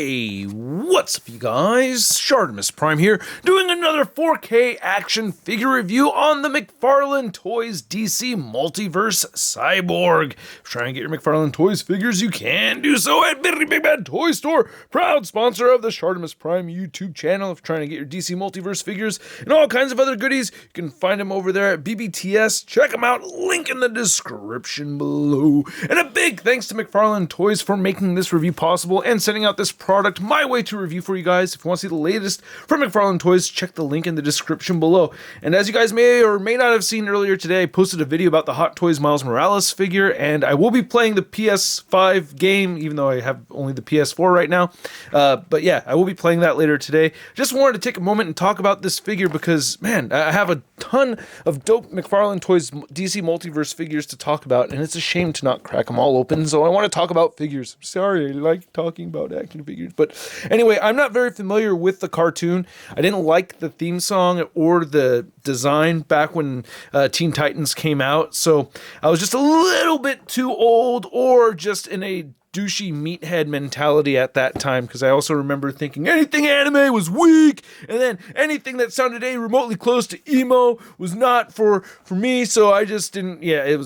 Hey, what's up you guys? ShartimusPrime here, doing another 4K action figure review on the McFarlane Toys DC Multiverse Cyborg. Try and get your McFarlane Toys figures, you can do so at Very Big Bad Toy Store, proud sponsor of the ShartimusPrime YouTube channel. If you're trying to get your DC Multiverse figures and all kinds of other goodies, you can find them over there at BBTS. Check them out, link in the description below. And a big thanks to McFarlane Toys for making this review possible and sending out this product my way to review for you guys. If you want to see the latest from McFarlane Toys, check the link in the description below. And as you guys may or may not have seen earlier today, I posted a video about the Hot Toys Miles Morales figure, and I will be playing the PS5 game, even though I have only the PS4 right now. But yeah, I will be playing that later today. Just wanted to take a moment and talk about this figure because, man, I have a ton of dope McFarlane Toys DC Multiverse figures to talk about, and it's a shame to not crack them all open, so I want to talk about figures. Sorry, I like talking about action figures. But anyway, I'm not very familiar with the cartoon. I didn't like the theme song or the design back when Teen Titans came out, so I was just a little bit too old or just in a douchey meathead mentality at that time, because I also remember thinking anything anime was weak, and then anything that sounded any remotely close to emo was not for me, so I just didn't, yeah, it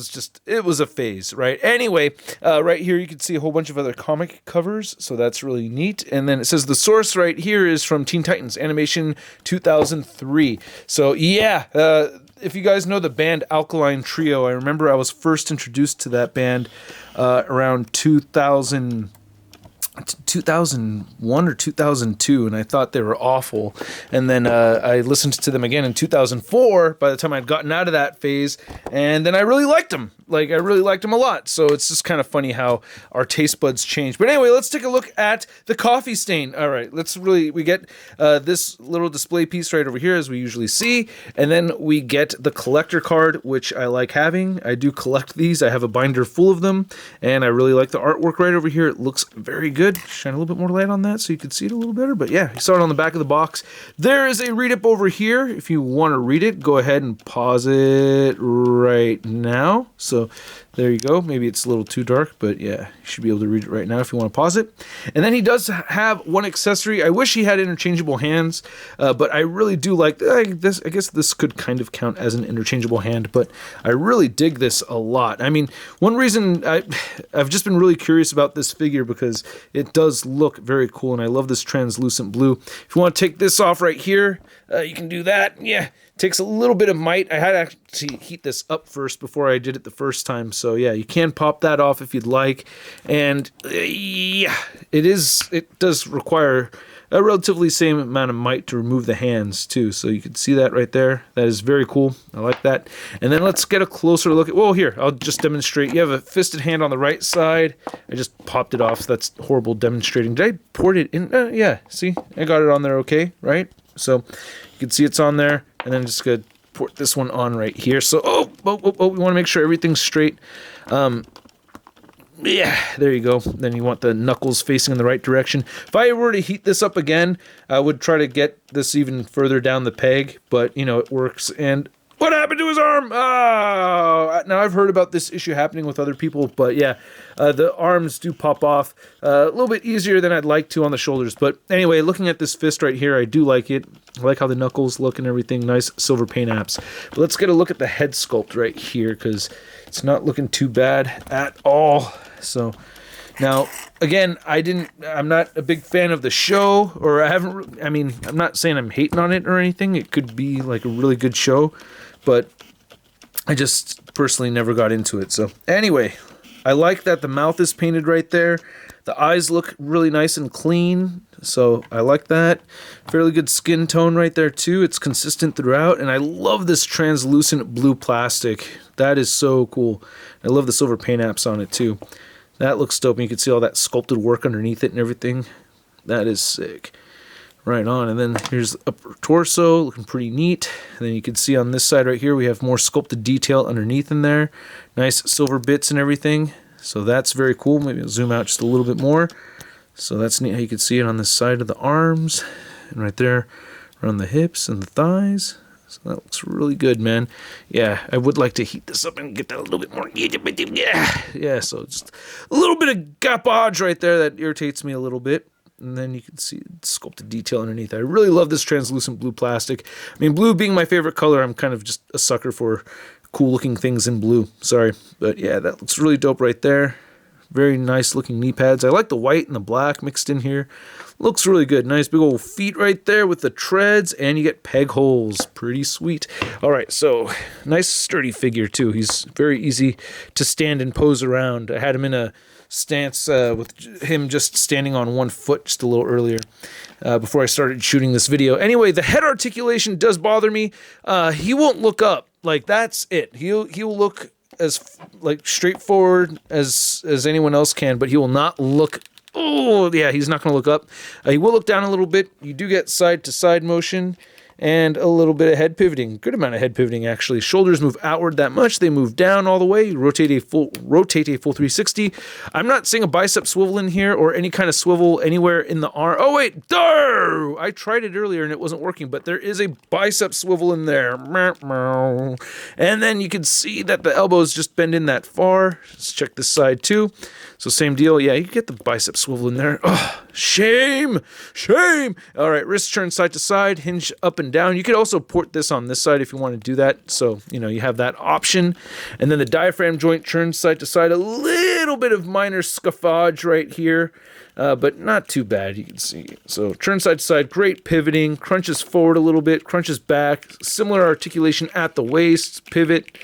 was a phase, right? Anyway, right here you can see a whole bunch of other comic covers, so that's really neat, and then it says the source right here is from Teen Titans Animation 2003, so yeah, if you guys know the band Alkaline Trio, I remember I was first introduced to that band around 2001 or 2002, and I thought they were awful. And then I listened to them again in 2004 by the time I'd gotten out of that phase, and then I really liked them. Like, I really liked them a lot. So it's just kind of funny how our taste buds change. But anyway, let's take a look at the coffee stain. All right, we get this little display piece right over here, as we usually see, and then we get the collector card, which I like having. I do collect these. I have a binder full of them, and I really like the artwork right over here. It looks very good. Shine a little bit more light on that so you can see it a little better. But yeah, you saw it on the back of the box. There is a read-up over here. If you want to read it, go ahead and pause it right now. So there you go. Maybe it's a little too dark, but yeah, you should be able to read it right now if you want to pause it. And then he does have one accessory. I wish he had interchangeable hands, but I really do like this. I guess this could kind of count as an interchangeable hand, but I really dig this a lot. I mean, one reason I've just been really curious about this figure because it does look very cool, and I love this translucent blue. If you want to take this off right here, you can do that. Yeah. Takes a little bit of might. I had to actually heat this up first before I did it the first time. So yeah, you can pop that off if you'd like. And yeah, it does require a relatively same amount of might to remove the hands too. So you can see that right there. That is very cool. I like that. And then let's get a closer look at, well, here, I'll just demonstrate. You have a fisted hand on the right side. I just popped it off. That's horrible demonstrating. Did I pour it in? Yeah, see, I got it on there okay, right? So you can see it's on there. And then just gonna port this one on right here. So, we want to make sure everything's straight. Yeah, there you go. Then you want the knuckles facing in the right direction. If I were to heat this up again, I would try to get this even further down the peg, but you know, it works. And what happened to his arm? Oh, now I've heard about this issue happening with other people, but yeah, the arms do pop off a little bit easier than I'd like to on the shoulders. But anyway, looking at this fist right here, I do like it. I like how the knuckles look and everything. Nice silver paint apps. But let's get a look at the head sculpt right here because it's not looking too bad at all. So now, again, I'm not a big fan of the show, or I'm not saying I'm hating on it or anything. It could be like a really good show, but I just personally never got into it. So anyway, I like that the mouth is painted right there. The eyes look really nice and clean, so I like that. Fairly good skin tone right there too. It's consistent throughout, and I love this translucent blue plastic. That is so cool. I love the silver paint apps on it too. That looks dope, and you can see all that sculpted work underneath it and everything. That is sick. Right on, and then here's the upper torso, looking pretty neat. And then you can see on this side right here, we have more sculpted detail underneath in there. Nice silver bits and everything. So that's very cool. Maybe I'll zoom out just a little bit more. So that's neat how you can see it on this side of the arms. And right there around the hips and the thighs. So that looks really good, man. Yeah, I would like to heat this up and get that a little bit more. Yeah, so just a little bit of gapage right there that irritates me a little bit. and then you can see sculpted detail underneath. I really love this translucent blue plastic. I mean, blue being my favorite color, I'm kind of just a sucker for cool looking things in blue. Sorry, but yeah, that looks really dope right there. Very nice looking knee pads. I like the white and the black mixed in here. Looks really good. Nice big old feet right there with the treads, and you get peg holes. Pretty sweet. All right, so nice sturdy figure too. He's very easy to stand and pose around. I had him in a stance with him just standing on one foot just a little earlier before I started shooting this video. Anyway, the head articulation does bother me. He won't look up. Like, that's it. He'll look as like straightforward as anyone else can, but he will not look. Oh yeah, he's not going to look up. He will look down a little bit. You do get side to side motion and a little bit of head pivoting. Good amount of head pivoting actually. Shoulders move outward that much. They move down all the way. You rotate a full 360. I'm not seeing a bicep swivel in here or any kind of swivel anywhere in the arm. Oh wait, there! I tried it earlier and it wasn't working, but there is a bicep swivel in there. And then you can see that the elbows just bend in that far. Let's check this side too. So same deal. Yeah, you get the bicep swivel in there. Oh, shame. All right, wrist turn side to side, hinge up and down. You could also port this on this side if you want to do that. So, you know, you have that option. And then the diaphragm joint turns side to side. A little bit of minor scuffage right here, but not too bad, you can see. So turn side to side, great pivoting, crunches forward a little bit, crunches back, similar articulation at the waist, pivot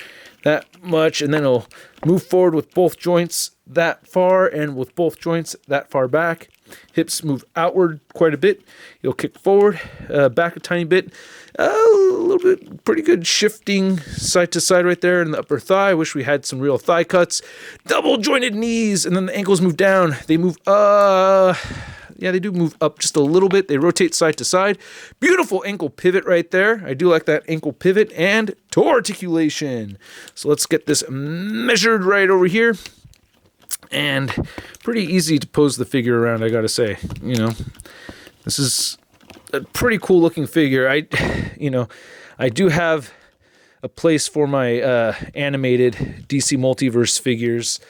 that much, and then it'll move forward with both joints that far and with both joints that far back. Hips move outward quite a bit. You'll kick forward, back a tiny bit. A little bit, pretty good shifting side to side right there in the upper thigh. I wish we had some real thigh cuts. Double jointed knees, and then the ankles move down. They move, yeah, they do move up just a little bit. They rotate side to side. Beautiful ankle pivot right there. I do like that ankle pivot and toe articulation. So let's get this measured right over here. And pretty easy to pose the figure around, I gotta say. You know, this is a pretty cool looking figure. I do have a place for my animated DC Multiverse figures.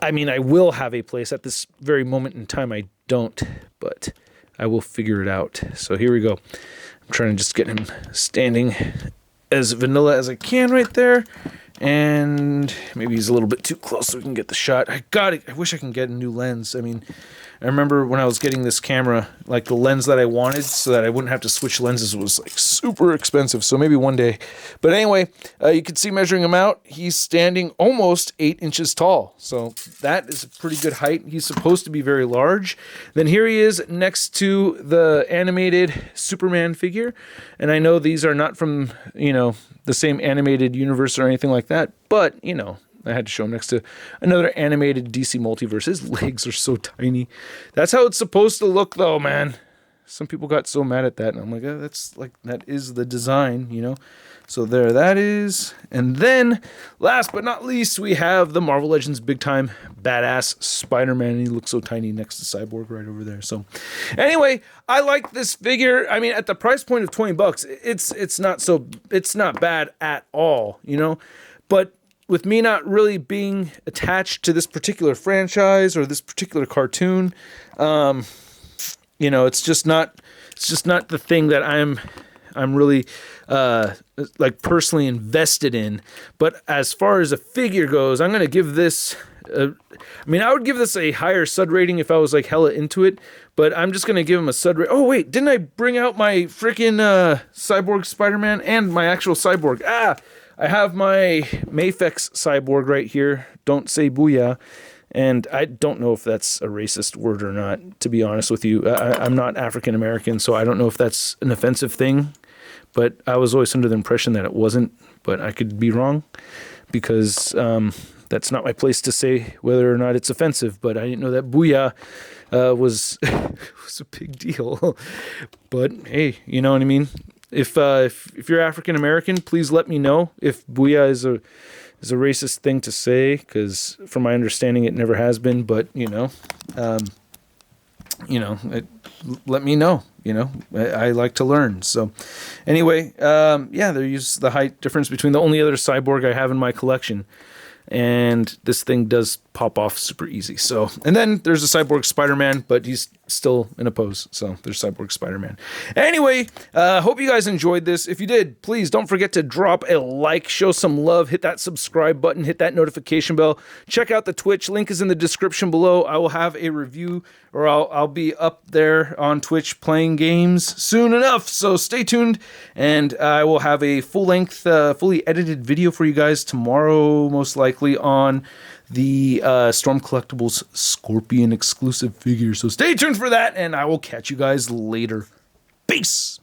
I mean, I will have a place. At this very moment in time, I don't, but I will figure it out. So here we go. I'm trying to just get him standing as vanilla as I can right there. And maybe he's a little bit too close so we can get the shot. I wish I can get a new lens. I mean, I remember when I was getting this camera, like the lens that I wanted so that I wouldn't have to switch lenses was like super expensive. So maybe one day. But anyway, you can see measuring him out, he's standing almost 8 inches tall. So that is a pretty good height. He's supposed to be very large. Then here he is next to the animated Superman figure. And I know these are not from, you know, the same animated universe or anything like that, but, you know, I had to show him next to another animated DC Multiverse. His legs are so tiny. That's how it's supposed to look, though, man. Some people got so mad at that, and I'm like, oh, that's like, that is the design, you know? So there that is. And then, last but not least, we have the Marvel Legends big time badass Spider-Man. And he looks so tiny next to Cyborg right over there. So anyway, I like this figure. I mean, at the price point of $20, it's not bad at all, you know? But with me not really being attached to this particular franchise or this particular cartoon, you know, it's just not the thing that I'm really like personally invested in. But as far as a figure goes, I'm gonna give this I would give this a higher SUD rating if I was like hella into it, but I'm just gonna give him a SUD rating. Oh wait, didn't I bring out my freaking Cyborg Spider-Man and my actual Cyborg? I have my Mafex Cyborg right here. Don't say booyah. And I don't know if that's a racist word or not, to be honest with you. I'm not African American, so I don't know if that's an offensive thing. But I was always under the impression that it wasn't, but I could be wrong because that's not my place to say whether or not it's offensive. But I didn't know that booyah was a big deal. But hey, you know what I mean? If you're African American, please let me know if booyah is a racist thing to say, because from my understanding it never has been. But let me know. You know, I like to learn. So anyway, yeah, there's the height difference between the only other Cyborg I have in my collection. And this thing does pop off super easy. So, and then there's a Cyborg Spider-Man, but he's still in a pose. So there's Cyborg Spider-Man. Anyway, hope you guys enjoyed this. If you did, please don't forget to drop a like, show some love, hit that subscribe button, hit that notification bell. Check out the Twitch. Link is in the description below. I will have a review, or I'll be up there on Twitch playing games soon enough. So stay tuned, and I will have a full-length, fully edited video for you guys tomorrow, most likely, on the Storm Collectibles Scorpion exclusive figure. So stay tuned for that, and I will catch you guys later. Peace!